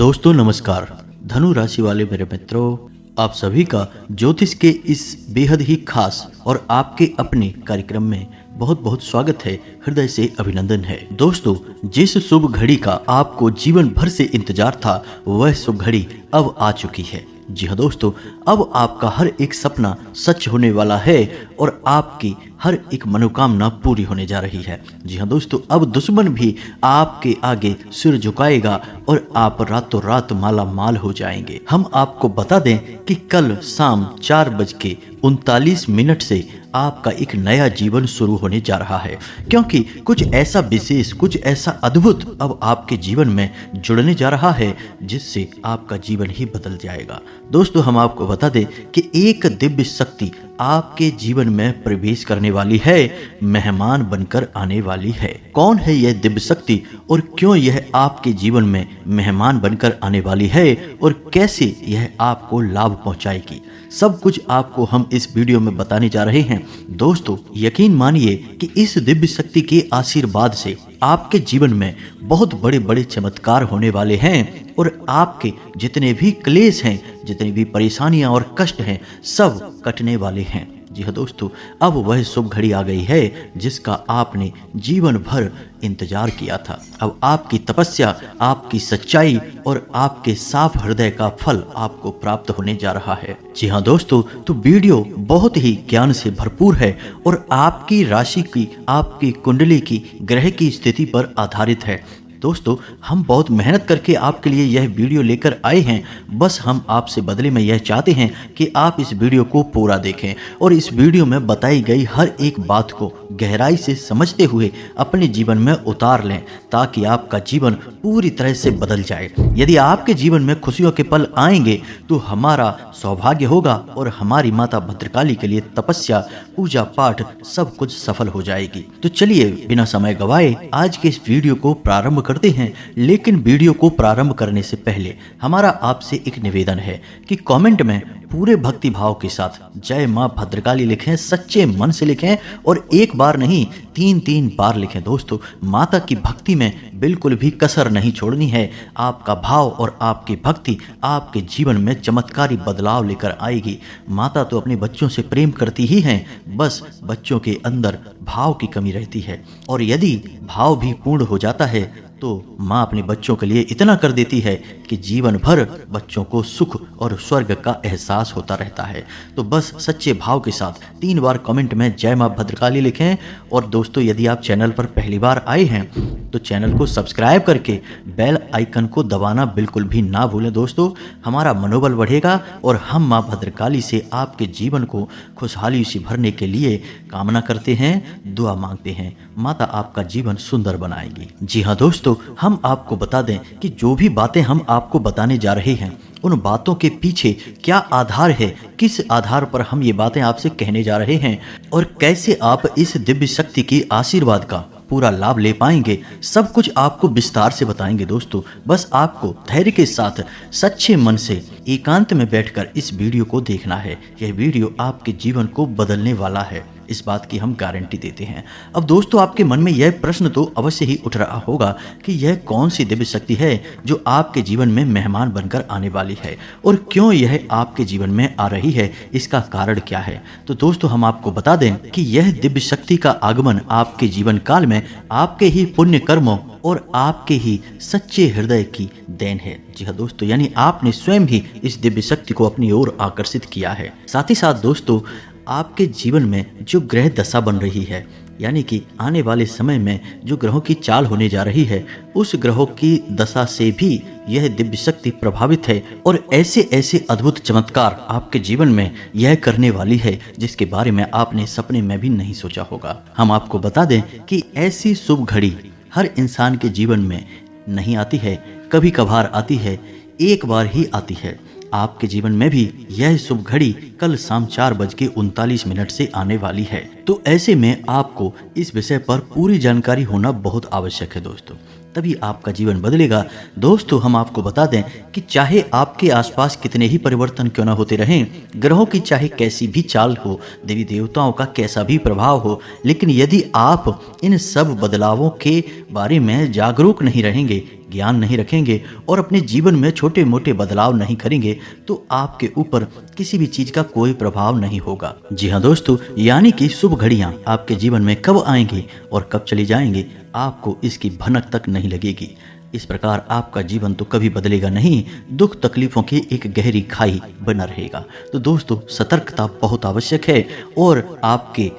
दोस्तों नमस्कार। धनु राशि वाले मेरे मित्रों, आप सभी का ज्योतिष के इस बेहद ही खास और आपके अपने कार्यक्रम में बहुत बहुत स्वागत है, हृदय से अभिनंदन है। दोस्तों, जिस शुभ घड़ी का आपको जीवन भर से इंतजार था वह शुभ घड़ी अब आ चुकी है। जी हाँ दोस्तों, अब आपका हर एक सपना सच होने वाला है और आपकी हर एक मनोकामना पूरी होने जा रही है। जी हाँ दोस्तों, अब दुश्मन भी आपके आगे सिर झुकाएगा और आप रातों रात माला माल हो जाएंगे। हम आपको बता दें कि कल शाम 4:39 से आपका एक नया जीवन शुरू होने जा रहा है, क्योंकि कुछ ऐसा विशेष, कुछ ऐसा अद्भुत अब आपके जीवन में जुड़ने जा रहा है जिससे आपका जीवन ही बदल जाएगा। दोस्तों, हम आपको बता दें कि एक दिव्य शक्ति आपके जीवन में प्रवेश करने वाली है, मेहमान बनकर आने वाली है। कौन है यह दिव्य शक्ति और क्यों यह आपके जीवन में मेहमान बनकर आने वाली है और कैसे यह आपको लाभ पहुंचाएगी, सब कुछ आपको हम इस वीडियो में बताने जा रहे हैं। दोस्तों, यकीन मानिए कि इस दिव्य शक्ति के आशीर्वाद से आपके जीवन में बहुत बड़े बड़े चमत्कार होने वाले हैं और आपके जितने भी क्लेश हैं, जितनी भी परेशानियां और कष्ट हैं, सब कटने वाले हैं। जी हाँ दोस्तों, अब वह शुभ घड़ी आ गई है जिसका आपने जीवन भर इंतजार किया था। अब आपकी तपस्या, आपकी सच्चाई और आपके साफ हृदय का फल आपको प्राप्त होने जा रहा है। जी हाँ दोस्तों, तो वीडियो बहुत ही ज्ञान से भरपूर है और आपकी राशि की, आपकी कुंडली की, ग्रह की स्थिति पर आधारित है। दोस्तों, हम बहुत मेहनत करके आपके लिए यह वीडियो लेकर आए हैं। बस हम आपसे बदले में यह चाहते हैं कि आप इस वीडियो को पूरा देखें और इस वीडियो में बताई गई हर एक बात को गहराई से समझते हुए अपने जीवन में उतार लें, ताकि आपका जीवन पूरी तरह से बदल जाए। यदि आपके जीवन में खुशियों के पल आएंगे तो हमारा सौभाग्य होगा और हमारी माता भद्रकाली के लिए तपस्या, पूजा पाठ सब कुछ सफल हो जाएगी। तो चलिए बिना समय गवाए आज के इस वीडियो को प्रारंभ करते हैं। लेकिन वीडियो को प्रारंभ करने से पहले हमारा आपसे एक निवेदन है कि कमेंट में पूरे भक्ति भाव के साथ जय मां भद्रकाली लिखें, सच्चे मन से लिखें और एक बार नहीं 3-3 बार लिखें। दोस्तों, माता की भक्ति में बिल्कुल भी कसर नहीं छोड़नी है। आपका भाव और आपकी भक्ति आपके जीवन में चमत्कारी बदलाव लेकर आएगी। माता तो अपने बच्चों से प्रेम करती ही हैं, बस बच्चों के अंदर भाव की कमी रहती है और यदि भाव भी पूर्ण हो जाता है तो माँ अपने बच्चों के लिए इतना कर देती है कि जीवन भर बच्चों को सुख और स्वर्ग का एहसास होता रहता है। तो बस सच्चे भाव के साथ 3 बार कमेंट में जय माँ भद्रकाली लिखें। और दोस्तों, यदि आप चैनल पर पहली बार आए हैं तो चैनल को सब्सक्राइब करके बेल आइकन को दबाना बिल्कुल भी ना भूलें। दोस्तों, हमारा मनोबल बढ़ेगा और हम माँ भद्रकाली से आपके जीवन को खुशहाली से भरने के लिए कामना करते हैं, दुआ मांगते हैं। माता आपका जीवन सुंदर बनाएगी। जी हाँ दोस्तों, हम आपको बता दें कि जो भी बातें हम आपको बताने जा रहे हैं उन बातों के पीछे क्या आधार है, किस आधार पर हम ये बातें आपसे कहने जा रहे हैं और कैसे आप इस दिव्य शक्ति की आशीर्वाद का पूरा लाभ ले पाएंगे, सब कुछ आपको विस्तार से बताएंगे। दोस्तों, बस आपको धैर्य के साथ सच्चे मन से एकांत में बैठकर इस वीडियो को देखना है। यह वीडियो आपके जीवन को बदलने वाला है, इस बात की हम गारंटी देते हैं। अब दोस्तों, आपके मन में यह प्रश्न तो अवश्य ही उठ रहा होगा कि यह कौन सी दिव्य शक्ति है जो आपके जीवन में मेहमान बनकर आने वाली है और क्यों यह आपके जीवन में आ रही है, इसका कारण क्या है। तो दोस्तों, हम आपको बता दें कि यह दिव्य शक्ति का आगमन आपके जीवन काल में आपके ही पुण्य कर्मों और आपके ही सच्चे हृदय की देन है। जी हाँ दोस्तों, यानी आपने स्वयं ही इस दिव्य शक्ति को अपनी ओर आकर्षित किया है। साथ ही साथ दोस्तों, आपके जीवन में जो ग्रह दशा बन रही है, यानी कि आने वाले समय में जो ग्रहों की चाल होने जा रही है, उस ग्रहों की दशा से भी यह दिव्य शक्ति प्रभावित है और ऐसे ऐसे अद्भुत चमत्कार आपके जीवन में यह करने वाली है जिसके बारे में आपने सपने में भी नहीं सोचा होगा। हम आपको बता दें कि ऐसी शुभ घड़ी हर इंसान के जीवन में नहीं आती है, कभी कभार आती है, एक बार ही आती है। आपके जीवन में भी यह शुभ घड़ी कल शाम 4:39 से आने वाली है। तो ऐसे में आपको इस विषय पर पूरी जानकारी होना बहुत आवश्यक है दोस्तों, तभी आपका जीवन बदलेगा। दोस्तों, हम आपको बता दें कि चाहे आपके आसपास कितने ही परिवर्तन क्यों ना होते रहें, ग्रहों की चाहे कैसी भी चाल हो, देवी देवताओं का कैसा भी प्रभाव हो, लेकिन यदि आप इन सब बदलावों के बारे में जागरूक नहीं रहेंगे, ज्ञान नहीं रखेंगे और अपने जीवन में छोटे मोटे बदलाव नहीं करेंगे तो आपके ऊपर किसी भी चीज का कोई प्रभाव नहीं होगा। जी हाँ दोस्तों, यानी कि शुभ घड़ियां आपके जीवन में कब आएंगी और कब चली जाएंगी आपको इसकी भनक तक नहीं लगेगी। इस प्रकार आपका जीवन तो कभी बदलेगा नहीं, दुख तकलीफों की एक गहरी खाई बना रहेगा। तो दोस्तों, सतर्कता बहुत आवश्यक है और आपके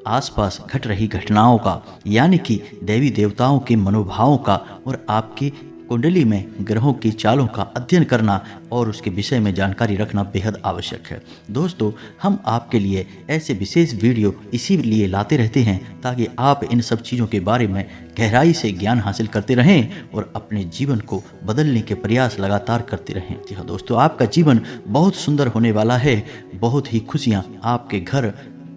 आसपास घट रही घटनाओं का, यानी कि देवी देवताओं के मनोभावों का और आपकी कुंडली में ग्रहों की चालों का अध्ययन करना और उसके विषय में जानकारी रखना बेहद आवश्यक है। दोस्तों, हम आपके लिए ऐसे विशेष वीडियो इसीलिए लाते रहते हैं ताकि आप इन सब चीज़ों के बारे में गहराई से ज्ञान हासिल करते रहें और अपने जीवन को बदलने के प्रयास लगातार करते रहें। जी हाँ दोस्तों, आपका जीवन बहुत सुंदर होने वाला है, बहुत ही खुशियाँ आपके घर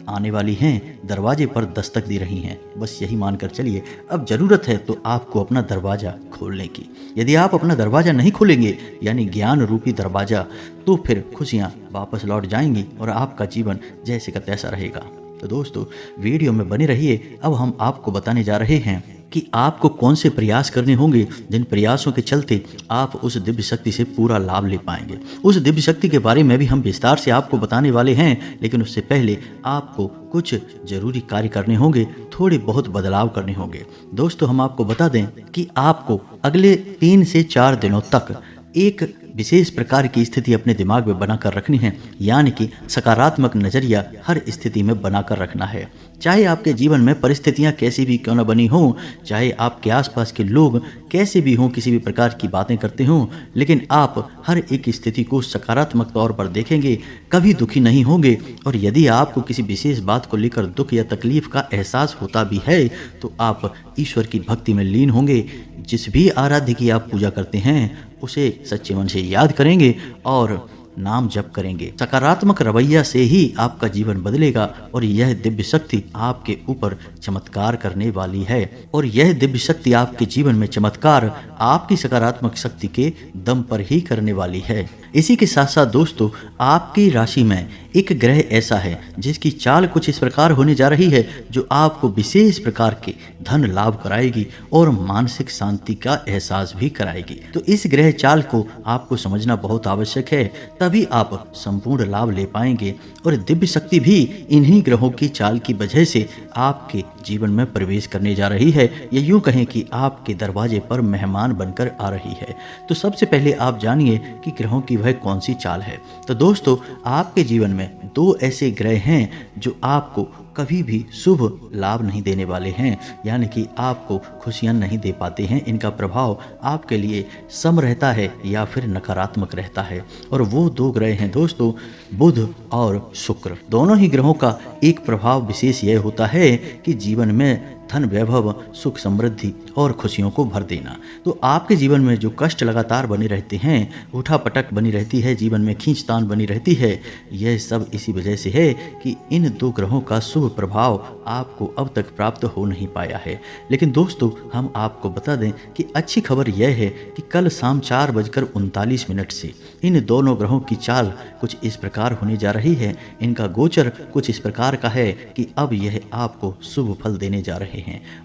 आने वाली हैं, दरवाजे पर दस्तक दे रही हैं। बस यही मानकर चलिए, अब ज़रूरत है तो आपको अपना दरवाज़ा खोलने की। यदि आप अपना दरवाज़ा नहीं खोलेंगे, यानी ज्ञान रूपी दरवाज़ा, तो फिर खुशियाँ वापस लौट जाएंगी और आपका जीवन जैसे का तैसा रहेगा। तो दोस्तों, वीडियो में बने रहिए। अब हम आपको बताने जा रहे हैं कि आपको कौन से प्रयास करने होंगे जिन प्रयासों के चलते आप उस दिव्य शक्ति से पूरा लाभ ले पाएंगे। उस दिव्य शक्ति के बारे में भी हम विस्तार से आपको बताने वाले हैं, लेकिन उससे पहले आपको कुछ जरूरी कार्य करने होंगे, थोड़े बहुत बदलाव करने होंगे। दोस्तों, हम आपको बता दें कि आपको अगले 3 से 4 दिनों तक एक विशेष प्रकार की स्थिति अपने दिमाग में बनाकर रखनी है, यानी कि सकारात्मक नजरिया हर स्थिति में बनाकर रखना है। चाहे आपके जीवन में परिस्थितियां कैसी भी क्यों न बनी हों, चाहे आपके आसपास के लोग कैसे भी हों, किसी भी प्रकार की बातें करते हों, लेकिन आप हर एक स्थिति को सकारात्मक तौर पर देखेंगे, कभी दुखी नहीं होंगे। और यदि आपको किसी विशेष बात को लेकर दुख या तकलीफ का एहसास होता भी है तो आप ईश्वर की भक्ति में लीन होंगे। जिस भी आराध्य की आप पूजा करते हैं उसे सच्चे मन से याद करेंगे और नाम जप करेंगे। सकारात्मक रवैया से ही आपका जीवन बदलेगा और यह दिव्य शक्ति आपके ऊपर चमत्कार करने वाली है। और यह दिव्य शक्ति आपके जीवन में चमत्कार आपकी सकारात्मक शक्ति के दम पर ही करने वाली है। इसी के साथ साथ दोस्तों, आपकी राशि में एक ग्रह ऐसा है जिसकी चाल कुछ इस प्रकार होने जा रही है जो आपको विशेष प्रकार के धन लाभ कराएगी और मानसिक शांति का एहसास भी कराएगी। तो इस ग्रह चाल को आपको समझना बहुत आवश्यक है, तभी आप संपूर्ण लाभ ले पाएंगे। और दिव्य शक्ति भी इन्हीं ग्रहों की चाल की वजह से आपके जीवन में प्रवेश करने जा रही है, या यूं कहें कि आपके दरवाजे पर मेहमान बनकर आ रही है। तो सबसे पहले आप जानिए कि ग्रहों की वह कौन सी चाल है। तो दोस्तों, आपके जीवन में 2 ऐसे ग्रह हैं जो आपको कभी भी शुभ लाभ नहीं देने वाले हैं, यानी कि आपको खुशियां नहीं दे पाते हैं। इनका प्रभाव आपके लिए सम रहता है या फिर नकारात्मक रहता है। और वो 2 ग्रह हैं दोस्तों, बुध और शुक्र। दोनों ही ग्रहों का एक प्रभाव विशेष यह होता है कि जीवन में धन वैभव, सुख समृद्धि और खुशियों को भर देना। तो आपके जीवन में जो कष्ट लगातार बने रहते हैं, उठापटक बनी रहती है, जीवन में खींचतान बनी रहती है, यह सब इसी वजह से है कि इन 2 ग्रहों का शुभ प्रभाव आपको अब तक प्राप्त हो नहीं पाया है। लेकिन दोस्तों, हम आपको बता दें कि अच्छी खबर यह है कि कल शाम 4:39 से इन दोनों ग्रहों की चाल कुछ इस प्रकार होने जा रही है, इनका गोचर कुछ इस प्रकार का है कि अब यह आपको शुभ फल देने जा रहे हैं।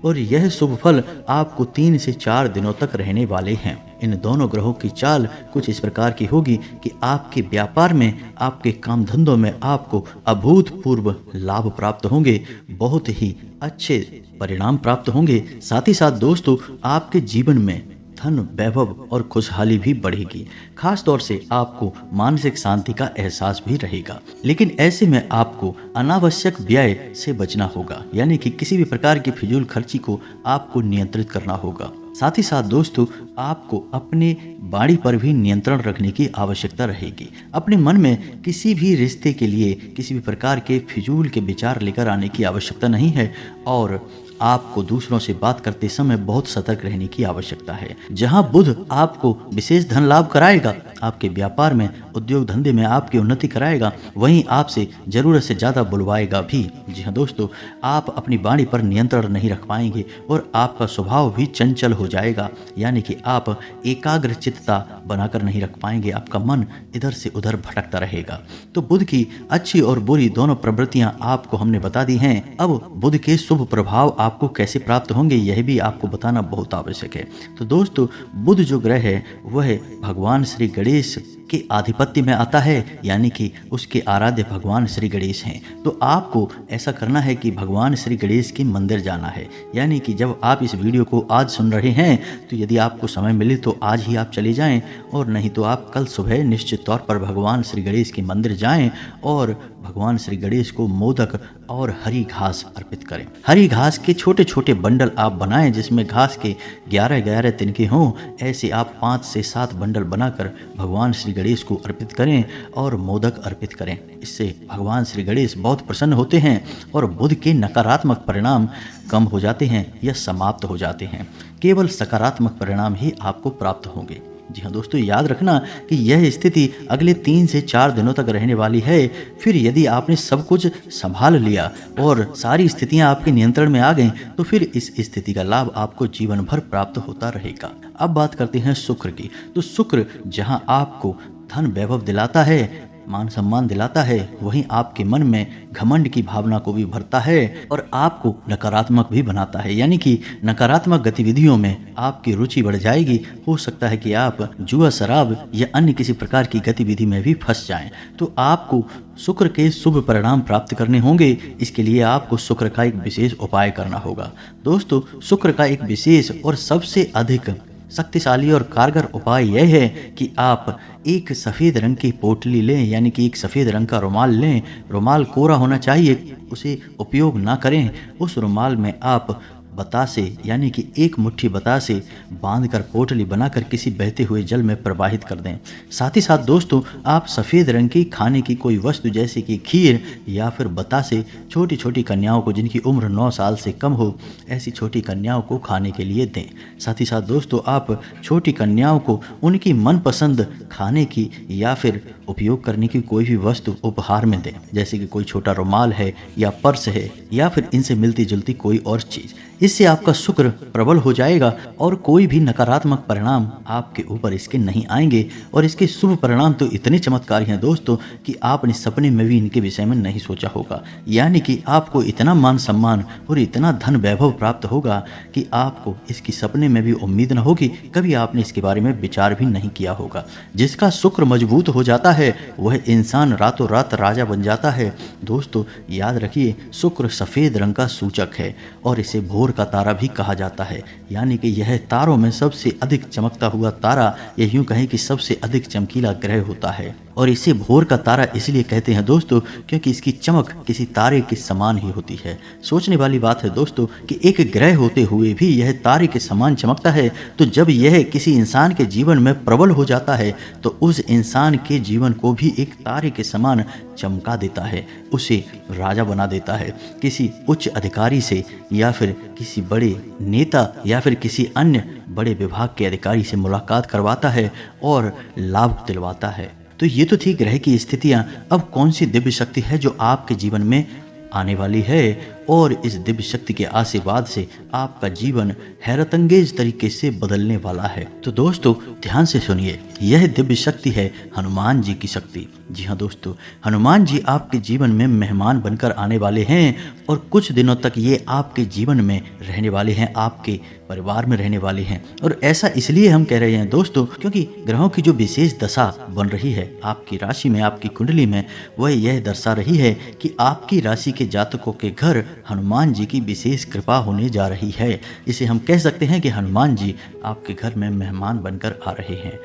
और यह शुभ फल आपको 3 से 4 दिनों तक रहने वाले हैं। इन दोनों ग्रहों की चाल कुछ इस प्रकार की होगी कि आपके व्यापार में, आपके काम धंधों में आपको अभूतपूर्व लाभ प्राप्त होंगे, बहुत ही अच्छे परिणाम प्राप्त होंगे। साथ ही साथ दोस्तों, आपके जीवन में धन, वैभव और खुशहाली भी बढ़ेगी। खास तौर से आपको मानसिक शांति का एहसास भी रहेगा। लेकिन ऐसे में आपको अनावश्यक व्यय से बचना होगा, यानी कि किसी भी प्रकार की फिजूल खर्ची को आपको नियंत्रित करना होगा। साथ ही साथ दोस्तों, आपको अपने वाणी पर भी नियंत्रण रखने की आवश्यकता रहेगी। अपने मन में किसी भी रिश्ते के लिए किसी भी प्रकार के फिजूल के विचार लेकर आने की आवश्यकता नहीं है। और आपको दूसरों से बात करते समय बहुत सतर्क रहने की आवश्यकता है। जहां बुध आपको विशेष धन लाभ कराएगा, आपके व्यापार में, उद्योग धंधे में आपकी उन्नति कराएगा, वहीं आपसे ज़रूरत से ज़्यादा बुलवाएगा भी। जी हाँ दोस्तों, आप अपनी वाणी पर नियंत्रण नहीं रख पाएंगे और आपका स्वभाव भी चंचल हो जाएगा, यानी कि आप एकाग्र चित्तता बनाकर नहीं रख पाएंगे, आपका मन इधर से उधर भटकता रहेगा। तो बुध की अच्छी और बुरी दोनों प्रवृत्तियां आपको हमने बता दी हैं। अब बुध के शुभ प्रभाव आपको कैसे प्राप्त होंगे यह भी आपको बताना बहुत आवश्यक है। तो दोस्तों, बुध जो ग्रह है वह भगवान श्री गणेश के आधिपत्य में आता है, यानी कि उसके आराध्य भगवान श्री गणेश हैं। तो आपको ऐसा करना है कि भगवान श्री गणेश के मंदिर जाना है, यानी कि जब आप इस वीडियो को आज सुन रहे हैं तो यदि आपको समय मिले तो आज ही आप चले जाएं, और नहीं तो आप कल सुबह निश्चित तौर पर भगवान श्री गणेश के मंदिर जाएं और भगवान श्री गणेश को मोदक और हरी घास अर्पित करें। हरी घास के छोटे छोटे बंडल आप बनाएं जिसमें घास के 11-11 तिनके हों। ऐसे आप 5 से 7 बंडल बनाकर भगवान श्री गणेश को अर्पित करें और मोदक अर्पित करें। इससे भगवान श्री गणेश बहुत प्रसन्न होते हैं और बुध के नकारात्मक परिणाम कम हो जाते हैं या समाप्त हो जाते हैं। केवल सकारात्मक परिणाम ही आपको प्राप्त होंगे। जी हाँ दोस्तों, याद रखना कि यह स्थिति अगले 3 से 4 दिनों तक रहने वाली है। फिर यदि आपने सब कुछ संभाल लिया और सारी स्थितियां आपके नियंत्रण में आ गईं तो फिर इस स्थिति का लाभ आपको जीवन भर प्राप्त होता रहेगा। अब बात करते हैं शुक्र की। तो शुक्र जहां आपको धन वैभव दिलाता है, मान सम्मान दिलाता है, वहीं आपके मन में घमंड की भावना को भी भरता है और आपको नकारात्मक भी बनाता है, यानी कि नकारात्मक गतिविधियों में आपकी रुचि बढ़ जाएगी। हो सकता है कि आप जुआ, शराब या अन्य किसी प्रकार की गतिविधि में भी फंस जाएं। तो आपको शुक्र के शुभ परिणाम प्राप्त करने होंगे। इसके लिए आपको शुक्र का एक विशेष उपाय करना होगा। दोस्तों, शुक्र का एक विशेष और सबसे अधिक शक्तिशाली और कारगर उपाय यह है कि आप एक सफ़ेद रंग की पोटली लें, यानी कि एक सफ़ेद रंग का रुमाल लें। रुमाल कोरा होना चाहिए, उसे उपयोग ना करें। उस रुमाल में आप बतासे, यानी कि एक मुट्ठी बतासे बांधकर पोटली बनाकर किसी बहते हुए जल में प्रवाहित कर दें। साथ ही साथ दोस्तों, आप सफ़ेद रंग की खाने की कोई वस्तु जैसे कि खीर या फिर बतासे छोटी छोटी कन्याओं को जिनकी उम्र 9 साल से कम हो, ऐसी छोटी कन्याओं को खाने के लिए दें। साथ ही साथ दोस्तों, आप छोटी कन्याओं को उनकी मनपसंद खाने की या फिर उपयोग करने की कोई भी वस्तु उपहार में दें, जैसे कि कोई छोटा रुमाल है या पर्स है या फिर इनसे मिलती जुलती कोई और चीज़। इससे आपका शुक्र प्रबल हो जाएगा और कोई भी नकारात्मक परिणाम आपके ऊपर इसके नहीं आएंगे। और इसके शुभ परिणाम तो इतने चमत्कारी हैं दोस्तों कि आपने सपने में भी इनके विषय में नहीं सोचा होगा। यानी कि आपको इतना मान सम्मान और इतना धन वैभव प्राप्त होगा कि आपको इसकी सपने में भी उम्मीद न होगी, कभी आपने इसके बारे में विचार भी नहीं किया होगा। जिसका शुक्र मजबूत हो जाता है वह इंसान रातों रात राजा बन जाता है। दोस्तों, याद रखिए, शुक्र सफ़ेद रंग का सूचक है और इसे भोर का तारा भी कहा जाता है, यानी कि यह तारों में सबसे अधिक चमकता हुआ तारा, या यूं कहें कि सबसे अधिक चमकीला ग्रह होता है। और इसे भोर का तारा इसलिए कहते हैं दोस्तों क्योंकि इसकी चमक किसी तारे के समान ही होती है। सोचने वाली बात है दोस्तों कि एक ग्रह होते हुए भी यह तारे के समान चमकता है। तो जब यह किसी इंसान के जीवन में प्रबल हो जाता है तो उस इंसान के जीवन को भी एक तारे के समान चमका देता है, उसे राजा बना देता है। किसी उच्च अधिकारी से या फिर किसी बड़े नेता या फिर किसी अन्य बड़े विभाग के अधिकारी से मुलाकात करवाता है और लाभ दिलवाता है। तो ये तो थी ग्रह की स्थितियां। अब कौन सी दिव्य शक्ति है जो आपके जीवन में आने वाली है और इस दिव्य शक्ति के आशीर्वाद से आपका जीवन हैरतअंगेज तरीके से बदलने वाला है। तो दोस्तों, ध्यान से सुनिए, यह दिव्य शक्ति है हनुमान जी की शक्ति। जी हाँ दोस्तों, हनुमान जी आपके जीवन में मेहमान बनकर आने वाले हैं और कुछ दिनों तक ये आपके जीवन में रहने वाले हैं, आपके परिवार में रहने वाले हैं। और ऐसा इसलिए हम कह रहे हैं दोस्तों क्योंकि ग्रहों की जो विशेष दशा बन रही है आपकी राशि में, आपकी कुंडली में, वह यह दर्शा रही है कि आपकी राशि के जातकों के घर हनुमान जी की विशेष कृपा होने जा रही है। इसे हम कह सकते हैं कि हनुमान जी आपके घर में मेहमान बनकर आ रहे हैं।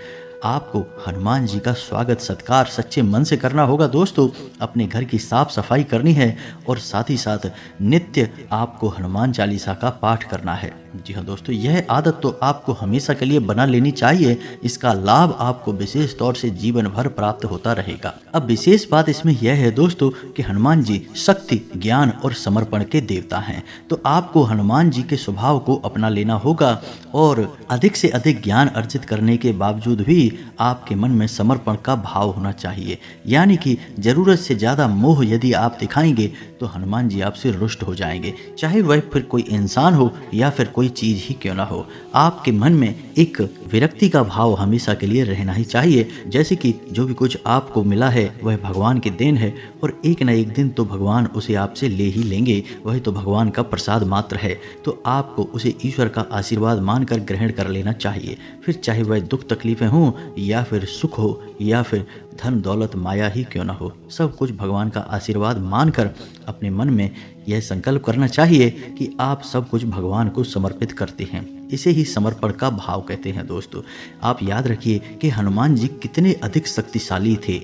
आपको हनुमान जी का स्वागत सत्कार सच्चे मन से करना होगा दोस्तों। अपने घर की साफ सफाई करनी है और साथ ही साथ नित्य आपको हनुमान चालीसा का पाठ करना है। जी हाँ दोस्तों, यह आदत तो आपको हमेशा के लिए बना लेनी चाहिए। इसका लाभ आपको विशेष तौर से जीवन भर प्राप्त होता रहेगा। अब विशेष बात इसमें यह है दोस्तों कि हनुमान जी शक्ति, ज्ञान और समर्पण के देवता हैं। तो आपको हनुमान जी के स्वभाव को अपना लेना होगा और अधिक से अधिक ज्ञान अर्जित करने के बावजूद भी भी आपके मन में समर्पण का भाव होना चाहिए। यानी कि ज़रूरत से ज़्यादा मोह यदि आप दिखाएंगे तो हनुमान जी आपसे रुष्ट हो जाएंगे, चाहे वह फिर कोई इंसान हो या फिर कोई चीज़ ही क्यों ना हो। आपके मन में एक विरक्ति का भाव हमेशा के लिए रहना ही चाहिए, जैसे कि जो भी कुछ आपको मिला है वह भगवान की देन है और एक न एक दिन तो भगवान उसे आपसे ले ही लेंगे, वह तो भगवान का प्रसाद मात्र है। तो आपको उसे ईश्वर का आशीर्वाद मानकर ग्रहण कर लेना चाहिए, फिर चाहे वह दुख तकलीफें हों या फिर सुख हो या फिर धन दौलत माया ही क्यों ना हो, सब कुछ भगवान का आशीर्वाद मानकर अपने मन में यह संकल्प करना चाहिए कि आप सब कुछ भगवान को समर्पित करते हैं। इसे ही समर्पण का भाव कहते हैं दोस्तों। आप याद रखिए कि हनुमान जी कितने अधिक शक्तिशाली थे।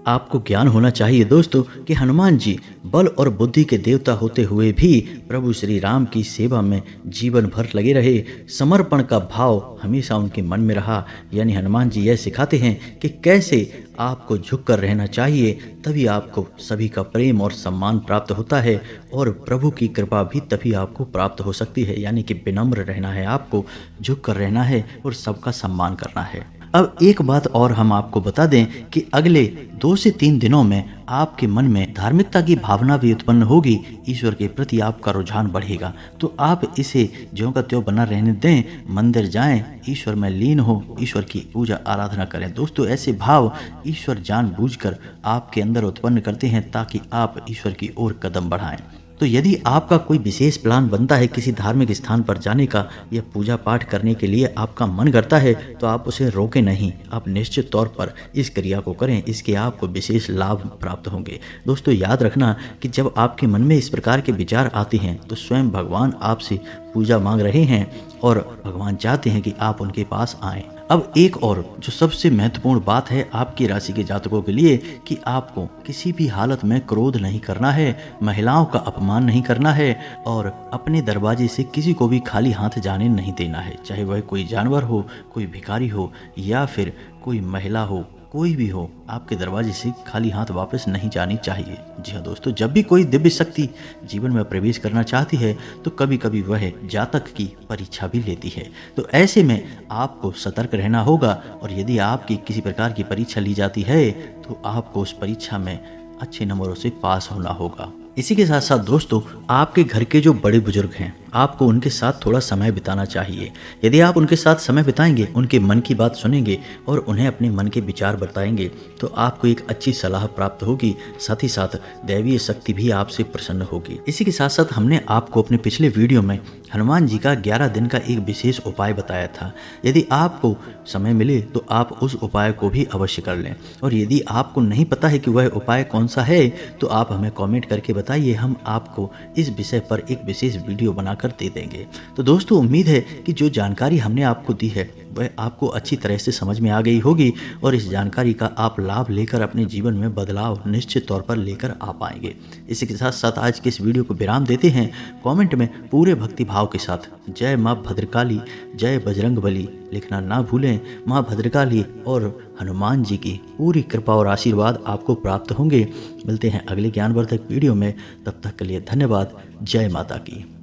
आपको ज्ञान होना चाहिए दोस्तों कि हनुमान जी बल और बुद्धि के देवता होते हुए भी प्रभु श्री राम की सेवा में जीवन भर लगे रहे। समर्पण का भाव हमेशा उनके मन में रहा। यानी हनुमान जी यह सिखाते हैं कि कैसे आपको झुककर रहना चाहिए, तभी आपको सभी का प्रेम और सम्मान प्राप्त होता है और प्रभु की कृपा भी तभी आपको प्राप्त हो सकती है। यानी कि विनम्र रहना है, आपको झुककर रहना है और सबका सम्मान करना है। अब एक बात और हम आपको बता दें कि अगले 2 से 3 दिनों में आपके मन में धार्मिकता की भावना भी उत्पन्न होगी, ईश्वर के प्रति आपका रुझान बढ़ेगा। तो आप इसे ज्यों का त्यों बना रहने दें, मंदिर जाएं, ईश्वर में लीन हो, ईश्वर की पूजा आराधना करें। दोस्तों ऐसे भाव ईश्वर जानबूझकर आपके अंदर उत्पन्न करते हैं ताकि आप ईश्वर की ओर कदम बढ़ाएं। तो यदि आपका कोई विशेष प्लान बनता है किसी धार्मिक स्थान पर जाने का या पूजा पाठ करने के लिए आपका मन करता है, तो आप उसे रोकें नहीं, आप निश्चित तौर पर इस क्रिया को करें, इसके आपको विशेष लाभ प्राप्त होंगे। दोस्तों याद रखना कि जब आपके मन में इस प्रकार के विचार आते हैं तो स्वयं भगवान आपसे पूजा मांग रहे हैं और भगवान चाहते हैं कि आप उनके पास आएं। अब एक और जो सबसे महत्वपूर्ण बात है आपकी राशि के जातकों के लिए कि आपको किसी भी हालत में क्रोध नहीं करना है, महिलाओं का अपमान नहीं करना है और अपने दरवाजे से किसी को भी खाली हाथ जाने नहीं देना है, चाहे वह कोई जानवर हो, कोई भिखारी हो या फिर कोई महिला हो, कोई भी हो, आपके दरवाजे से खाली हाथ वापस नहीं जानी चाहिए। जी हाँ दोस्तों, जब भी कोई दिव्य शक्ति जीवन में प्रवेश करना चाहती है तो कभी कभी वह जातक की परीक्षा भी लेती है। तो ऐसे में आपको सतर्क रहना होगा और यदि आपकी किसी प्रकार की परीक्षा ली जाती है तो आपको उस परीक्षा में अच्छे नंबरों से पास होना होगा। इसी के साथ साथ दोस्तों आपके घर के जो बड़े बुजुर्ग हैं, आपको उनके साथ थोड़ा समय बिताना चाहिए। यदि आप उनके साथ समय बिताएंगे, उनके मन की बात सुनेंगे और उन्हें अपने मन के विचार बताएंगे तो आपको एक अच्छी सलाह प्राप्त होगी, साथ ही साथ दैवीय शक्ति भी आपसे प्रसन्न होगी। इसी के साथ साथ हमने आपको अपने पिछले वीडियो में हनुमान जी का 11 दिन का एक विशेष उपाय बताया था। यदि आपको समय मिले तो आप उस उपाय को भी अवश्य कर लें और यदि आपको नहीं पता है कि वह उपाय कौन सा है तो आप हमें कमेंट करके बताइए, हम आपको इस विषय पर एक विशेष वीडियो बनाकर दे देंगे। तो दोस्तों उम्मीद है कि जो जानकारी हमने आपको दी है वह आपको अच्छी तरह से समझ में आ गई होगी और इस जानकारी का आप लाभ लेकर अपने जीवन में बदलाव निश्चित तौर पर लेकर आ पाएंगे। इसी के साथ साथ आज के इस वीडियो को विराम देते हैं। कमेंट में पूरे भक्ति भाव के साथ जय माँ भद्रकाली, जय बजरंगबली लिखना ना भूलें। माँ भद्रकाली और हनुमान जी की पूरी कृपा और आशीर्वाद आपको प्राप्त होंगे। मिलते हैं अगले ज्ञानवर्धक वीडियो में, तब तक के लिए धन्यवाद। जय माता की।